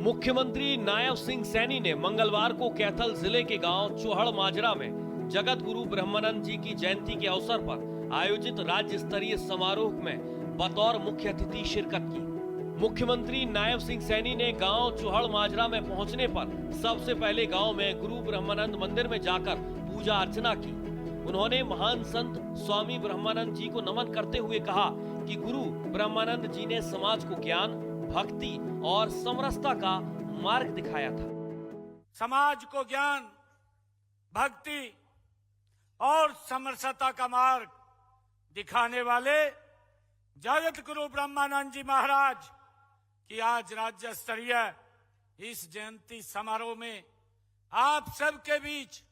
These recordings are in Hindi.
मुख्यमंत्री नायब सिंह सैनी ने मंगलवार को कैथल जिले के गांव चोहड़ माजरा में जगत गुरु ब्रह्मानंद जी की जयंती के अवसर पर आयोजित राज्य स्तरीय समारोह में बतौर मुख्य अतिथि शिरकत की। मुख्यमंत्री नायब सिंह सैनी ने गांव चोहड़ माजरा में पहुंचने पर सबसे पहले गांव में गुरु ब्रह्मानंद मंदिर में जाकर पूजा अर्चना की। उन्होंने महान संत स्वामी ब्रह्मानंद जी को नमन करते हुए कहा कि गुरु ब्रह्मानंद जी ने समाज को ज्ञान, भक्ति और समरसता का मार्ग दिखाया था। समाज को ज्ञान, भक्ति और समरसता का मार्ग दिखाने वाले जगत गुरु ब्रह्मानंद जी महाराज की आज राज्य स्तरीय इस जयंती समारोह में आप सबके बीच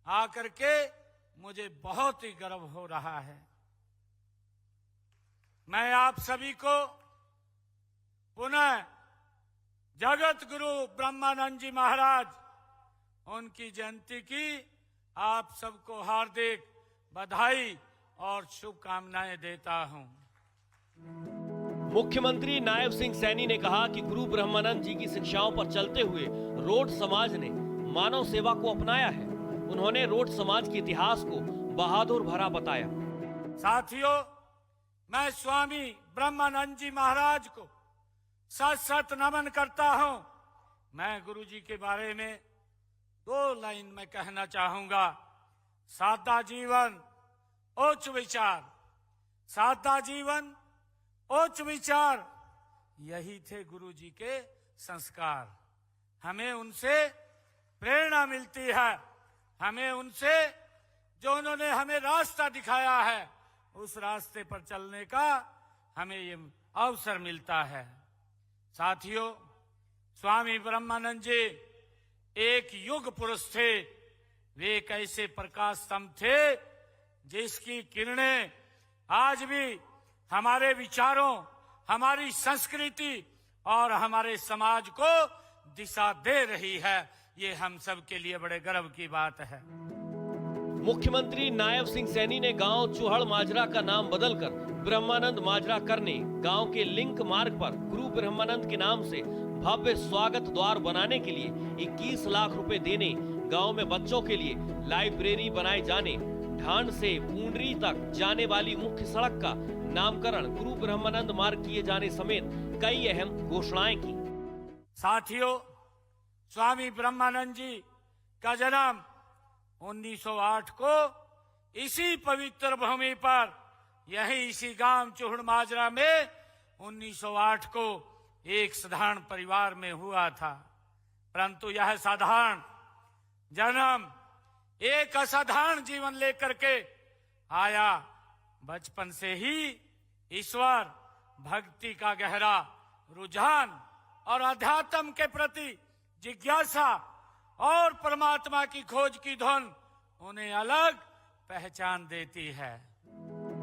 आकर के मुझे बहुत ही गर्व हो रहा है। मैं आप सभी को पुनः जगत गुरु ब्रह्मानंद जी महाराज उनकी जयंती की आप सबको हार्दिक बधाई और शुभकामनाएं देता हूं। मुख्यमंत्री नायब सिंह सैनी ने कहा कि गुरु ब्रह्मानंद जी की शिक्षाओं पर चलते हुए रोड समाज ने मानव सेवा को अपनाया है। उन्होंने रोड समाज के इतिहास को बहादुर भरा बताया। साथियों, मैं स्वामी ब्रह्मानंद जी महाराज को सत सत नमन करता हूं। मैं गुरु जी के बारे में 2 लाइन में कहना चाहूंगा। सादा जीवन, उच्च विचार। सादा जीवन, उच्च विचार, यही थे गुरु जी के संस्कार। हमें उनसे प्रेरणा मिलती है। हमें उनसे जो उन्होंने हमें रास्ता दिखाया है उस रास्ते पर चलने का हमें ये अवसर मिलता है। साथियों, स्वामी ब्रह्मानंद जी एक युग पुरुष थे। वे एक ऐसे प्रकाश स्तंभ थे जिसकी किरणें आज भी हमारे विचारों, हमारी संस्कृति और हमारे समाज को दिशा दे रही है। ये हम सब के लिए बड़े गर्व की बात है। मुख्यमंत्री नायब सिंह सैनी ने गांव चोहड़ माजरा का नाम बदलकर ब्रह्मानंद माजरा करने, गांव के लिंक मार्ग पर गुरु ब्रह्मानंद के नाम से भव्य स्वागत द्वार बनाने के लिए 21 लाख रुपए देने, गांव में बच्चों के लिए लाइब्रेरी बनाए जाने, ढांड से पूंडरी तक जाने वाली मुख्य सड़क का नामकरण गुरु ब्रह्मानंद मार्ग किए जाने समेत कई अहम घोषणाएं की। साथियों, स्वामी ब्रह्मानंद जी का जन्म 1908 को इसी पवित्र भूमि पर, यही इसी गांव चोहड़ माजरा में 1908 को एक साधारण परिवार में हुआ था। परंतु यह साधारण जन्म एक असाधारण जीवन लेकर के आया। बचपन से ही ईश्वर भक्ति का गहरा रुझान और अध्यात्म के प्रति जिज्ञासा और परमात्मा की खोज की धुन उन्हें अलग पहचान देती है।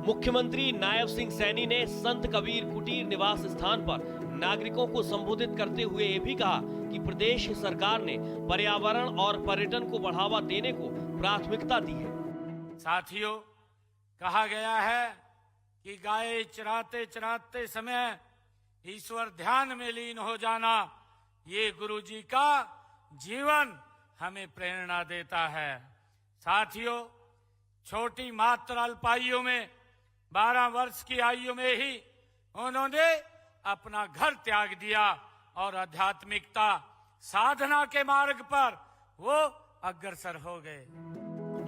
मुख्यमंत्री नायब सिंह सैनी ने संत कबीर कुटीर निवास स्थान पर नागरिकों को संबोधित करते हुए ये भी कहा कि प्रदेश सरकार ने पर्यावरण और पर्यटन को बढ़ावा देने को प्राथमिकता दी है। साथियों, कहा गया है कि गाय चराते चराते समय ईश्वर ध्यान में लीन हो जाना, ये गुरु जी का जीवन हमें प्रेरणा देता है। साथियों, छोटी मात्र अल्पायु में 12 वर्ष की आयु में ही उन्होंने अपना घर त्याग दिया और आध्यात्मिकता साधना के मार्ग पर वो अग्रसर हो गए।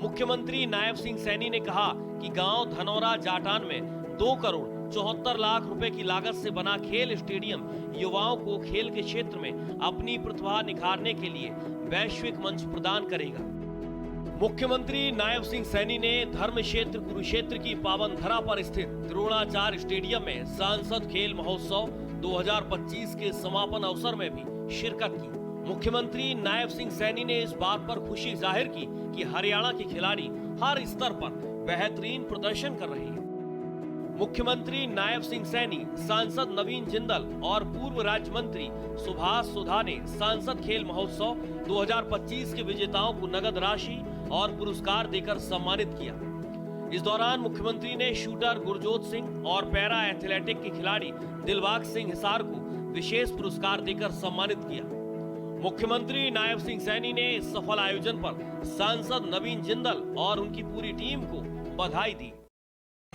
मुख्यमंत्री नायब सिंह सैनी ने कहा कि गांव धनौरा जाटान में 2 करोड़ 74 लाख रुपए की लागत से बना खेल स्टेडियम युवाओं को खेल के क्षेत्र में अपनी प्रतिभा निखारने के लिए वैश्विक मंच प्रदान करेगा। मुख्यमंत्री नायब सिंह सैनी ने धर्म क्षेत्र कुरुक्षेत्र की पावन धरा पर स्थित द्रोणाचार्य स्टेडियम में सांसद खेल महोत्सव 2025 के समापन अवसर में भी शिरकत की। मुख्यमंत्री नायब सिंह सैनी ने इस बात पर खुशी जाहिर की कि हरियाणा के खिलाड़ी हर स्तर पर बेहतरीन प्रदर्शन कर रहे हैं। मुख्यमंत्री नायब सिंह सैनी, सांसद नवीन जिंदल और पूर्व राज्य मंत्री सुभाष सुधा ने सांसद खेल महोत्सव 2025 के विजेताओं को नगद राशि और पुरस्कार देकर सम्मानित किया। इस दौरान मुख्यमंत्री ने शूटर गुरजोत सिंह और पैरा एथलेटिक के खिलाड़ी दिलबाग सिंह हिसार को विशेष पुरस्कार देकर सम्मानित किया। मुख्यमंत्री नायब सिंह सैनी ने इस सफल आयोजन पर सांसद नवीन जिंदल और उनकी पूरी टीम को बधाई दी।